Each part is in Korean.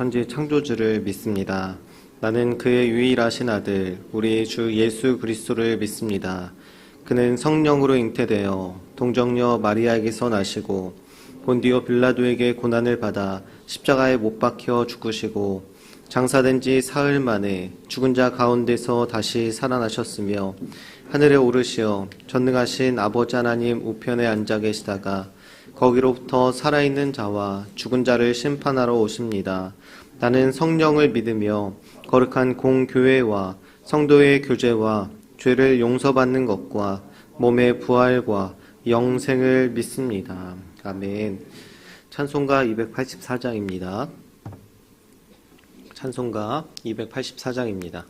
천지 창조주를 믿습니다. 나는 그의 유일하신 아들, 우리 주 예수 그리스도를 믿습니다. 그는 성령으로 잉태되어 동정녀 마리아에게서 나시고 본디오 빌라도에게 고난을 받아 십자가에 못 박혀 죽으시고 장사된 지 사흘 만에 죽은 자 가운데서 다시 살아나셨으며 하늘에 오르시어 전능하신 아버지 하나님 우편에 앉아 계시다가 거기로부터 살아있는 자와 죽은 자를 심판하러 오십니다. 나는 성령을 믿으며 거룩한 공교회와 성도의 교제와 죄를 용서받는 것과 몸의 부활과 영생을 믿습니다. 아멘. 찬송가 284장입니다. 찬송가 284장입니다.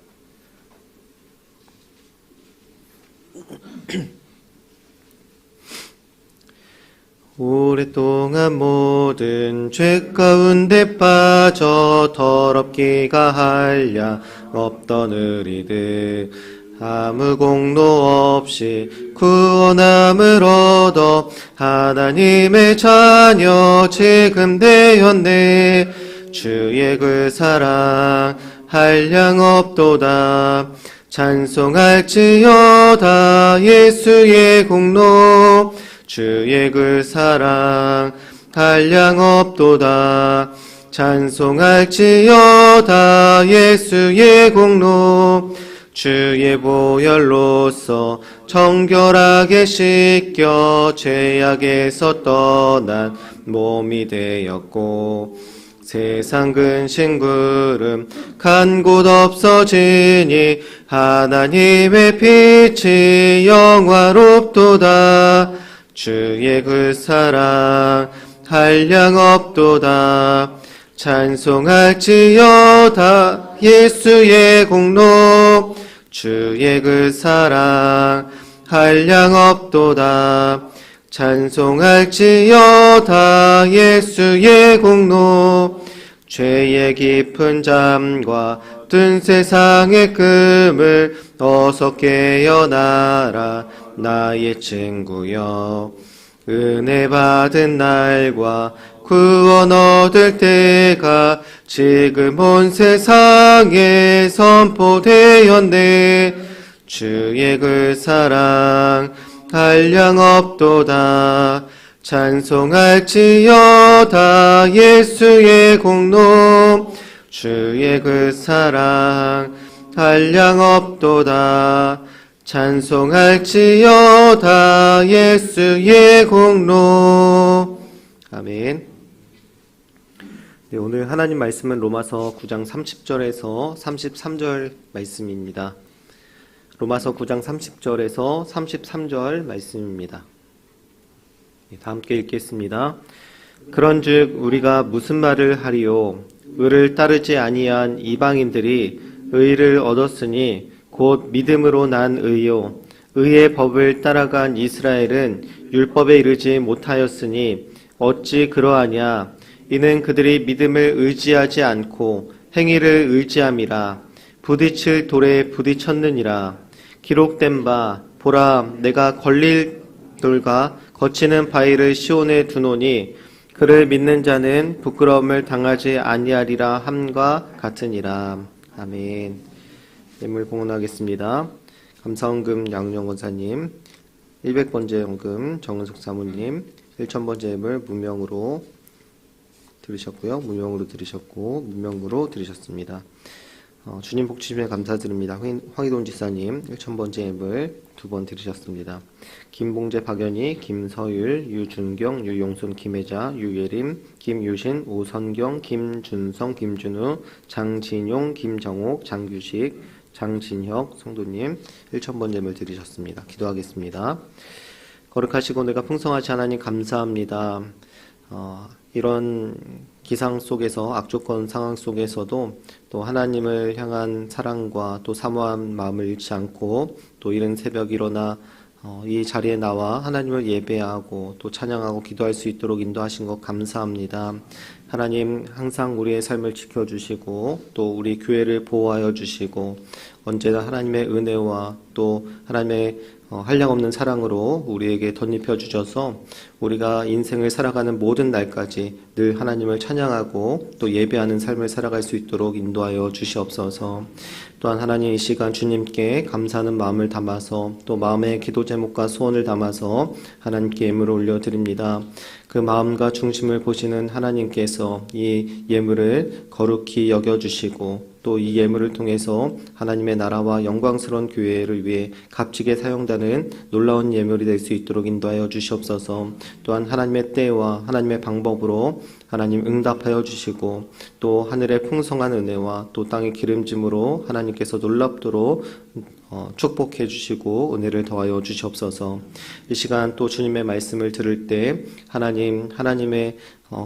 오랫동안 모든 죄 가운데 빠져 더럽기가 한량 없던 우리들 아무 공로 없이 구원함을 얻어 하나님의 자녀 지금 되었네. 주의 그 사랑 한량 없도다. 찬송할지어다 예수의 공로. 주의 그 사랑 한량 없도다. 찬송할지어다 예수의 공로. 주의 보혈로서 정결하게 씻겨 죄악에서 떠난 몸이 되었고 세상 근심 구름 간 곳 없어지니 하나님의 빛이 영화롭도다. 주의 그 사랑 한량 없도다. 찬송할지어다 예수의 공로. 주의 그 사랑 한량 없도다. 찬송할지어다 예수의 공로. 죄의 깊은 잠과 든 세상의 금을 어서 깨어나라 나의 친구여. 은혜 받은 날과 구원 얻을 때가 지금 온 세상에 선포되었네. 주의 그 사랑 한량 없도다. 찬송할지어다 예수의 공로. 주의 그 사랑 한량 없도다. 찬송할지어다 예수의 공로. 아멘. 네, 오늘 하나님 말씀은 로마서 9장 30절에서 33절 말씀입니다. 로마서 9장 30절에서 33절 말씀입니다. 다 함께 읽겠습니다. 그런즉 우리가 무슨 말을 하리요? 의를 따르지 아니한 이방인들이 의를 얻었으니 곧 믿음으로 난 의요. 의의 법을 따라간 이스라엘은 율법에 이르지 못하였으니 어찌 그러하냐? 이는 그들이 믿음을 의지하지 않고 행위를 의지함이라. 부딪힐 돌에 부딪혔느니라. 기록된 바 보라 내가 걸릴 돌과 거치는 바위를 시온에 두노니 그를 믿는 자는 부끄러움을 당하지 아니하리라 함과 같으니라. 아멘. 예물 봉헌하겠습니다. 감사헌금 양용 원사님, 100번째 헌금 정은석 사모님, 1000번째 예물 무명으로 들으셨고요. 무명으로 들으셨고 무명으로 들으셨습니다. 주님 복 주심에 감사드립니다. 황희돈 지사님 1000번째 예물 2번 들으셨습니다. 김봉재, 박연희, 김서율, 유준경, 유용순, 김혜자, 유예림, 김유신, 오선경, 김준성, 김준우, 장진용, 김정옥, 장규식, 장진혁 성도님 1000번째 예물 들으셨습니다. 기도하겠습니다. 거룩하시고 내가 풍성하시 하나님 감사합니다. 이런 기상 속에서 악조건 상황 속에서도 또 하나님을 향한 사랑과 또 사모한 마음을 잃지 않고 또 이른 새벽 일어나 이 자리에 나와 하나님을 예배하고 또 찬양하고 기도할 수 있도록 인도하신 것 감사합니다. 하나님 항상 우리의 삶을 지켜주시고 또 우리 교회를 보호하여 주시고 언제나 하나님의 은혜와 또 하나님의 한량없는 사랑으로 우리에게 덧입혀 주셔서 우리가 인생을 살아가는 모든 날까지 늘 하나님을 찬양하고 또 예배하는 삶을 살아갈 수 있도록 인도하여 주시옵소서. 또한 하나님 이 시간 주님께 감사하는 마음을 담아서 또 마음의 기도 제목과 소원을 담아서 하나님께 예물을 올려드립니다. 그 마음과 중심을 보시는 하나님께서 이 예물을 거룩히 여겨주시고 또 이 예물을 통해서 하나님의 나라와 영광스러운 교회를 위해 값지게 사용되는 놀라운 예물이 될 수 있도록 인도하여 주시옵소서. 또한 하나님의 때와 하나님의 방법으로 하나님 응답하여 주시고 또 하늘의 풍성한 은혜와 또 땅의 기름짐으로 하나님께서 놀랍도록 축복해 주시고 은혜를 더하여 주시옵소서. 이 시간 또 주님의 말씀을 들을 때 하나님의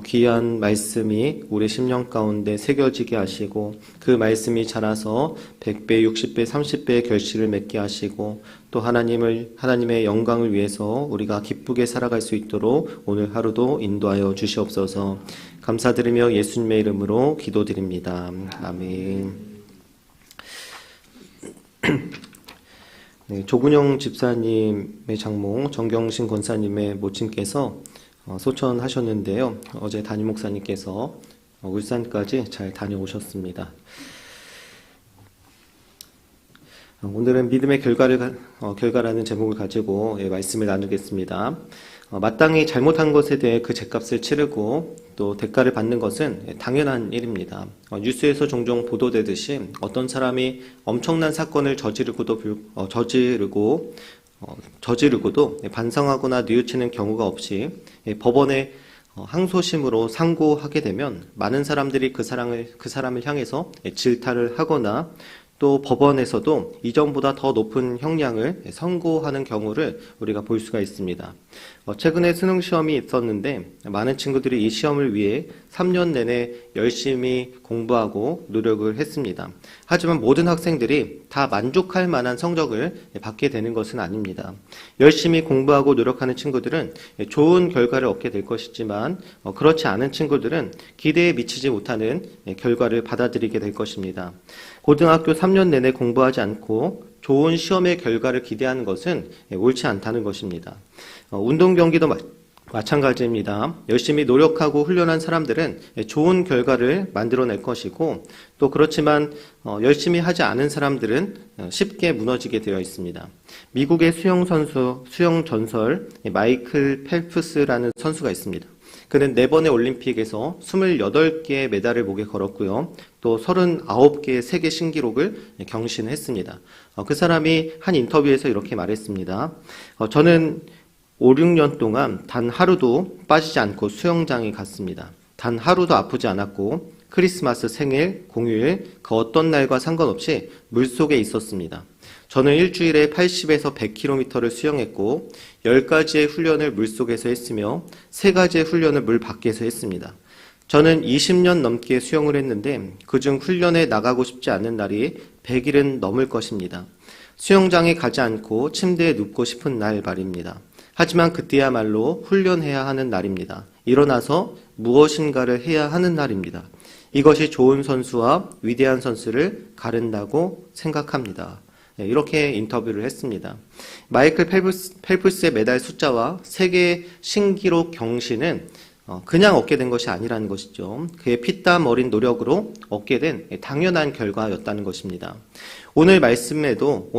귀한 말씀이 우리 심령 가운데 새겨지게 하시고 그 말씀이 자라서 100배, 60배, 30배의 결실을 맺게 하시고 또 하나님의 영광을 위해서 우리가 기쁘게 살아갈 수 있도록 오늘 하루도 인도하여 주시옵소서. 감사드리며 예수님의 이름으로 기도드립니다. 아멘. 네, 조근영 집사님의 장모 정경신 권사님의 모친께서 소천하셨는데요. 어제 담임 목사님께서 울산까지 잘 다녀오셨습니다. 오늘은 믿음의 결과라는 제목을 가지고 말씀을 나누겠습니다. 마땅히 잘못한 것에 대해 그 죄값을 치르고 또 대가를 받는 것은 당연한 일입니다. 뉴스에서 종종 보도되듯이 어떤 사람이 엄청난 사건을 저지르고도 반성하거나 뉘우치는 경우가 없이 법원에 항소심으로 상고하게 되면 많은 사람들이 그 사람을 향해서 질타를 하거나 또 법원에서도 이전보다 더 높은 형량을 선고하는 경우를 우리가 볼 수가 있습니다. 최근에 수능 시험이 있었는데 많은 친구들이 이 시험을 위해 3년 내내 열심히 공부하고 노력을 했습니다. 하지만 모든 학생들이 다 만족할 만한 성적을 받게 되는 것은 아닙니다. 열심히 공부하고 노력하는 친구들은 좋은 결과를 얻게 될 것이지만 그렇지 않은 친구들은 기대에 미치지 못하는 결과를 받아들이게 될 것입니다. 고등학교 3년 내내 공부하지 않고 좋은 시험의 결과를 기대하는 것은 옳지 않다는 것입니다. 운동 경기도 마찬가지입니다. 열심히 노력하고 훈련한 사람들은 좋은 결과를 만들어낼 것이고 또 그렇지만 열심히 하지 않은 사람들은 쉽게 무너지게 되어 있습니다. 미국의 수영 전설 마이클 펠프스라는 선수가 있습니다. 그는 4번의 올림픽에서 28개의 메달을 목에 걸었고요. 또 39개의 세계 신기록을 경신했습니다. 그 사람이 한 인터뷰에서 이렇게 말했습니다. 저는 5, 6년 동안 단 하루도 빠지지 않고 수영장에 갔습니다. 단 하루도 아프지 않았고 크리스마스, 생일, 공휴일 그 어떤 날과 상관없이 물속에 있었습니다. 저는 일주일에 80에서 100km를 수영했고 10가지의 훈련을 물속에서 했으며 3가지의 훈련을 물 밖에서 했습니다. 저는 20년 넘게 수영을 했는데 그중 훈련에 나가고 싶지 않은 날이 100일은 넘을 것입니다. 수영장에 가지 않고 침대에 눕고 싶은 날 말입니다. 하지만 그때야말로 훈련해야 하는 날입니다. 일어나서 무엇인가를 해야 하는 날입니다. 이것이 좋은 선수와 위대한 선수를 가른다고 생각합니다. 이렇게 인터뷰를 했습니다. 마이클 펠프스의 메달 숫자와 세계 신기록 경신은 그냥 얻게 된 것이 아니라는 것이죠. 그의 피땀 어린 노력으로 얻게 된 당연한 결과였다는 것입니다. 오늘 말씀도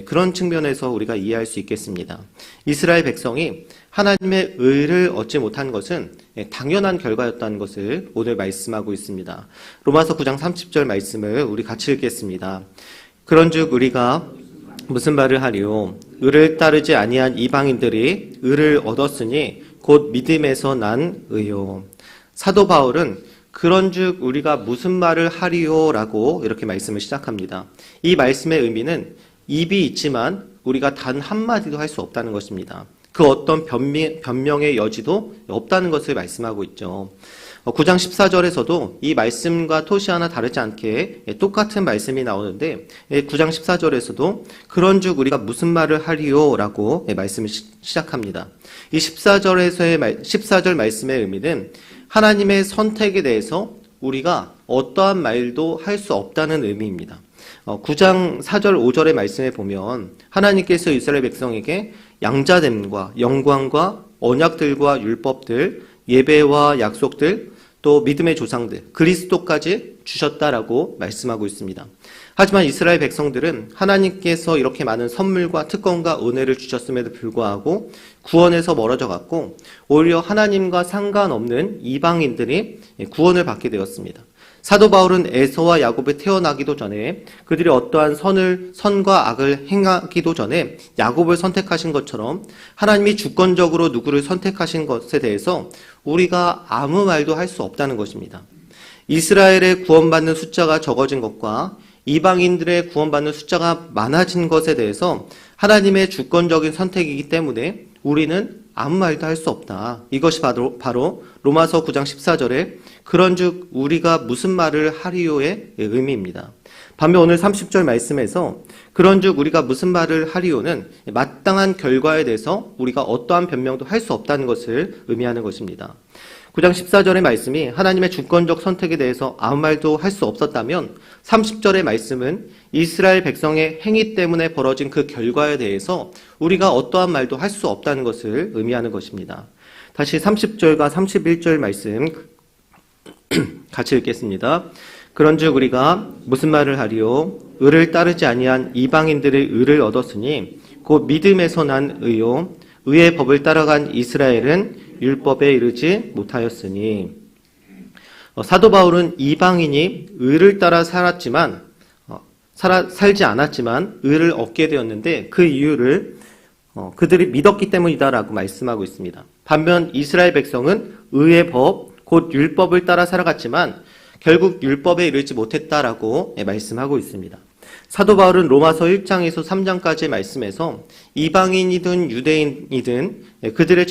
그런 측면에서 우리가 이해할 수 있겠습니다. 이스라엘 백성이 하나님의 의를 얻지 못한 것은 당연한 결과였다는 것을 오늘 말씀하고 있습니다. 로마서 9장 30절 말씀을 우리 같이 읽겠습니다. 그런즉 우리가 무슨 말을 하리요? 의를 따르지 아니한 이방인들이 의를 얻었으니 곧 믿음에서 난 의요. 사도 바울은 그런즉 우리가 무슨 말을 하리요라고 이렇게 말씀을 시작합니다. 이 말씀의 의미는 입이 있지만 우리가 단 한마디도 할 수 없다는 것입니다. 그 어떤 변명의 여지도 없다는 것을 말씀하고 있죠. 9장 14절에서도 이 말씀과 토시 하나 다르지 않게 똑같은 말씀이 나오는데 9장 14절에서도 그런즉 우리가 무슨 말을 하리요라고 말씀을 시작합니다. 이 14절 말씀의 의미는 하나님의 선택에 대해서 우리가 어떠한 말도 할 수 없다는 의미입니다. 9장 4절 5절의 말씀에 보면 하나님께서 이스라엘 백성에게 양자됨과 영광과 언약들과 율법들, 예배와 약속들, 또 믿음의 조상들, 그리스도까지 주셨다라고 말씀하고 있습니다. 하지만 이스라엘 백성들은 하나님께서 이렇게 많은 선물과 특권과 은혜를 주셨음에도 불구하고 구원에서 멀어져 갔고 오히려 하나님과 상관없는 이방인들이 구원을 받게 되었습니다. 사도 바울은 에서와 야곱이 태어나기도 전에 그들이 어떠한 선과 악을 행하기도 전에 야곱을 선택하신 것처럼 하나님이 주권적으로 누구를 선택하신 것에 대해서 우리가 아무 말도 할 수 없다는 것입니다. 이스라엘의 구원받는 숫자가 적어진 것과 이방인들의 구원받는 숫자가 많아진 것에 대해서 하나님의 주권적인 선택이기 때문에 우리는 아무 말도 할 수 없다. 이것이 바로 로마서 9장 14절에 그런즉 우리가 무슨 말을 하리요의 의미입니다. 반면 오늘 30절 말씀에서 그런즉 우리가 무슨 말을 하리요는 마땅한 결과에 대해서 우리가 어떠한 변명도 할 수 없다는 것을 의미하는 것입니다. 9장 14절의 말씀이 하나님의 주권적 선택에 대해서 아무 말도 할 수 없었다면 30절의 말씀은 이스라엘 백성의 행위 때문에 벌어진 그 결과에 대해서 우리가 어떠한 말도 할 수 없다는 것을 의미하는 것입니다. 다시 30절과 31절 말씀 같이 읽겠습니다. 그런즉 우리가 무슨 말을 하리요? 의를 따르지 아니한 이방인들의 의를 얻었으니 곧 믿음에서 난 의요 의의 법을 따라간 이스라엘은 율법에 이르지 못하였으니. 사도 바울은 이방인이 의를 따라 살았지만 살지 않았지만 의를 얻게 되었는데 그 이유를 그들이 믿었기 때문이다라고 말씀하고 있습니다. 반면 이스라엘 백성은 의의 법, 곧 율법을 따라 살아갔지만 결국 율법에 이르지 못했다라고 말씀하고 있습니다. 사도 바울은 로마서 1장에서 3장까지의 말씀에서 이방인이든 유대인이든 그들의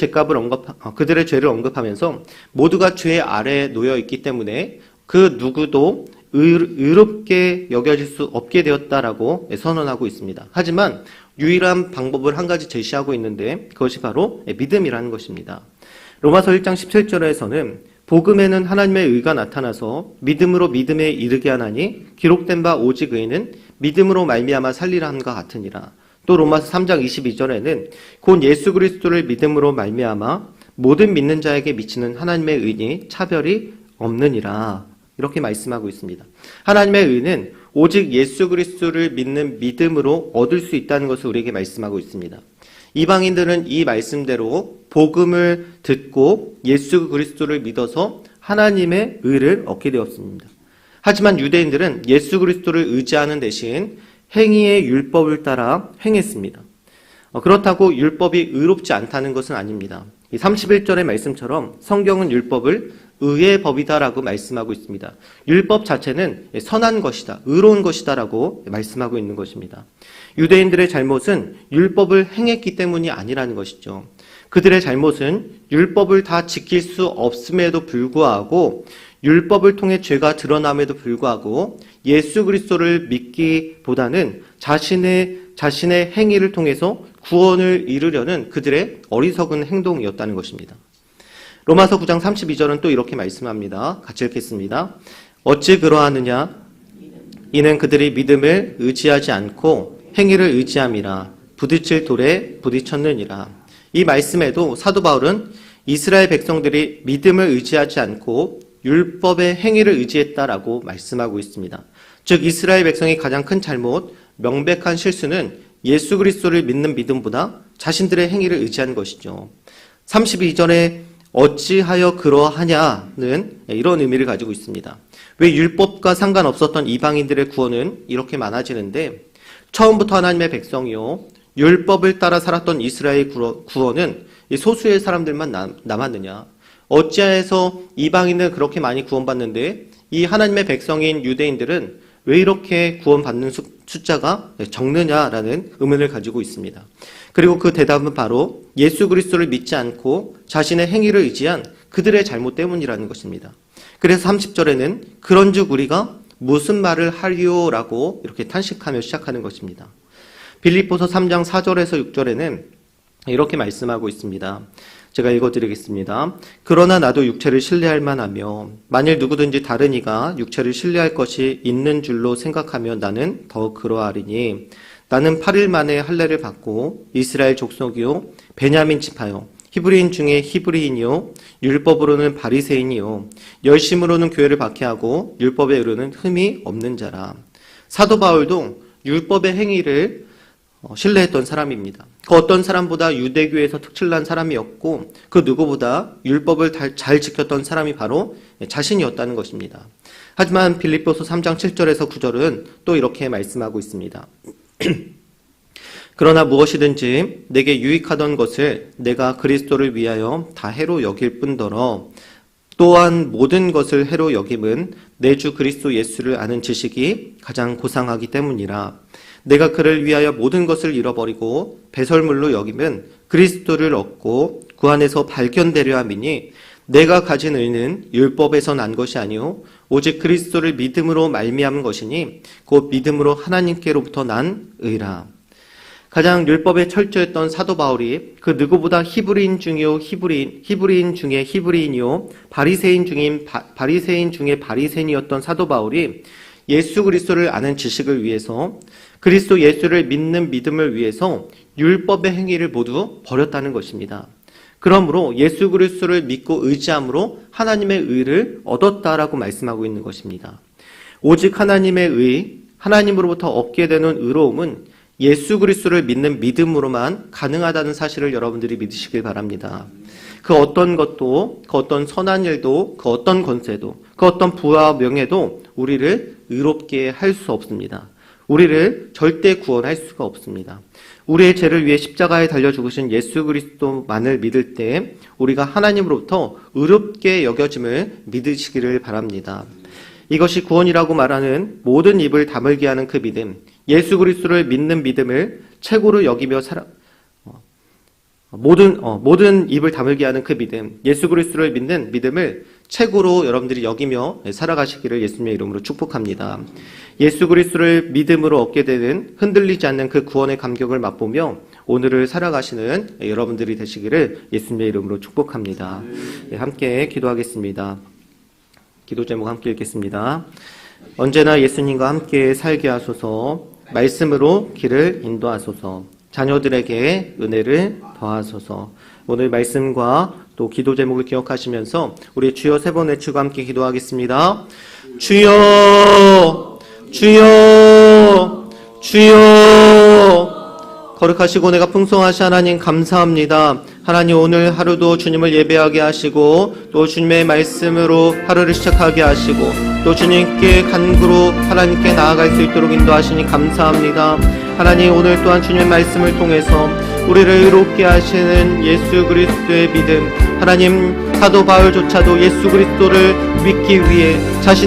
죄를 언급하면서 모두가 죄 아래에 놓여 있기 때문에 그 누구도 의롭게 여겨질 수 없게 되었다라고 선언하고 있습니다. 하지만 유일한 방법을 한 가지 제시하고 있는데 그것이 바로 믿음이라는 것입니다. 로마서 1장 17절에서는 복음에는 하나님의 의가 나타나서 믿음으로 믿음에 이르게 하나니 기록된 바 오직 의는 믿음으로 말미암아 살리라 함과 같으니라. 또 로마서 3장 22절에는 곧 예수 그리스도를 믿음으로 말미암아 모든 믿는 자에게 미치는 하나님의 의니 차별이 없느니라. 이렇게 말씀하고 있습니다. 하나님의 의는 오직 예수 그리스도를 믿는 믿음으로 얻을 수 있다는 것을 우리에게 말씀하고 있습니다. 이방인들은 이 말씀대로 복음을 듣고 예수 그리스도를 믿어서 하나님의 의를 얻게 되었습니다. 하지만 유대인들은 예수 그리스도를 의지하는 대신 행위의 율법을 따라 행했습니다. 그렇다고 율법이 의롭지 않다는 것은 아닙니다. 이 31절의 말씀처럼 성경은 율법을 의의 법이다라고 말씀하고 있습니다. 율법 자체는 선한 것이다, 의로운 것이다라고 말씀하고 있는 것입니다. 유대인들의 잘못은 율법을 행했기 때문이 아니라는 것이죠. 그들의 잘못은 율법을 다 지킬 수 없음에도 불구하고 율법을 통해 죄가 드러남에도 불구하고 예수 그리스도를 믿기보다는 자신의 행위를 통해서 구원을 이루려는 그들의 어리석은 행동이었다는 것입니다. 로마서 9장 32절은 또 이렇게 말씀합니다. 같이 읽겠습니다. 어찌 그러하느냐? 이는 그들이 믿음을 의지하지 않고 행위를 의지함이라. 부딪힐 돌에 부딪혔느니라. 이 말씀에도 사도 바울은 이스라엘 백성들이 믿음을 의지하지 않고 율법의 행위를 의지했다라고 말씀하고 있습니다. 즉 이스라엘 백성의 가장 큰 잘못, 명백한 실수는 예수 그리스도를 믿는 믿음보다 자신들의 행위를 의지한 것이죠. 32절에 어찌하여 그러하냐는 이런 의미를 가지고 있습니다. 왜 율법과 상관없었던 이방인들의 구원은 이렇게 많아지는데 처음부터 하나님의 백성이요 율법을 따라 살았던 이스라엘 구원은 소수의 사람들만 남았느냐? 어찌해서 이방인은 그렇게 많이 구원받는데 이 하나님의 백성인 유대인들은 왜 이렇게 구원받는 숫자가 적느냐라는 의문을 가지고 있습니다. 그리고 그 대답은 바로 예수 그리스도를 믿지 않고 자신의 행위를 의지한 그들의 잘못 때문이라는 것입니다. 그래서 30절에는 그런즉 우리가 무슨 말을 하리요라고 이렇게 탄식하며 시작하는 것입니다. 빌립보서 3장 4절에서 6절에는 이렇게 말씀하고 있습니다. 제가 읽어드리겠습니다. 그러나 나도 육체를 신뢰할 만하며 만일 누구든지 다른 이가 육체를 신뢰할 것이 있는 줄로 생각하면 나는 더 그러하리니 나는 8일 만에 할례를 받고 이스라엘 족속이요 베냐민 지파요 히브리인 중에 히브리인이요 율법으로는 바리새인이요 열심으로는 교회를 박해하고 율법에 이르는 흠이 없는 자라. 사도 바울도 율법의 행위를 신뢰했던 사람입니다. 그 어떤 사람보다 유대교에서 특출난 사람이었고 그 누구보다 율법을 잘 지켰던 사람이 바로 자신이었다는 것입니다. 하지만 빌립보서 3장 7절에서 9절은 또 이렇게 말씀하고 있습니다. 그러나 무엇이든지 내게 유익하던 것을 내가 그리스도를 위하여 다 해로 여길 뿐더러 또한 모든 것을 해로 여김은 내 주 그리스도 예수를 아는 지식이 가장 고상하기 때문이라. 내가 그를 위하여 모든 것을 잃어버리고 배설물로 여김은 그리스도를 얻고 그 안에서 발견되려 함이니 내가 가진 의는 율법에서 난 것이 아니요 오직 그리스도를 믿음으로 말미암은 것이니 곧 믿음으로 하나님께로부터 난 의라. 가장 율법에 철저했던 사도 바울이 그 누구보다 히브리인 중에 히브리인이요 바리새인 중에 바리새인이었던 사도 바울이 예수 그리스도를 아는 지식을 위해서 그리스도 예수를 믿는 믿음을 위해서 율법의 행위를 모두 버렸다는 것입니다. 그러므로 예수 그리스도를 믿고 의지함으로 하나님의 의를 얻었다라고 말씀하고 있는 것입니다. 오직 하나님의 의, 하나님으로부터 얻게 되는 의로움은 예수 그리스도를 믿는 믿음으로만 가능하다는 사실을 여러분들이 믿으시길 바랍니다. 그 어떤 것도, 그 어떤 선한 일도, 그 어떤 권세도, 그 어떤 부와 명예도 우리를 의롭게 할 수 없습니다. 우리를 절대 구원할 수가 없습니다. 우리의 죄를 위해 십자가에 달려 죽으신 예수 그리스도만을 믿을 때 우리가 하나님으로부터 의롭게 여겨짐을 믿으시기를 바랍니다. 이것이 구원이라고 말하는 모든 입을 다물게 하는 그 믿음, 예수 그리스도를 믿는 믿음을 최고로 여기며 모든 입을 다물게 하는 그 믿음, 예수 그리스도를 믿는 믿음을 최고로 여러분들이 여기며 살아가시기를 예수님의 이름으로 축복합니다. 예수 그리스도를 믿음으로 얻게 되는 흔들리지 않는 그 구원의 감격을 맛보며 오늘을 살아가시는 여러분들이 되시기를 예수님의 이름으로 축복합니다. 함께 기도하겠습니다. 기도 제목 함께 읽겠습니다. 언제나 예수님과 함께 살게 하소서. 말씀으로 길을 인도하소서. 자녀들에게 은혜를 더하소서. 오늘 말씀과 또 기도 제목을 기억하시면서 우리 주여 세 번 외치고 함께 기도하겠습니다. 주여, 주여, 주여. 거룩하시고 내가 풍성하신 하나님 감사합니다. 하나님 오늘 하루도 주님을 예배하게 하시고 또 주님의 말씀으로 하루를 시작하게 하시고 또 주님께 간구로 하나님께 나아갈 수 있도록 인도하시니 감사합니다. 하나님 오늘 또한 주님의 말씀을 통해서 우리를 의롭게 하시는 예수 그리스도의 믿음, 하나님 사도 바울조차도 예수 그리스도를 믿기 위해 자신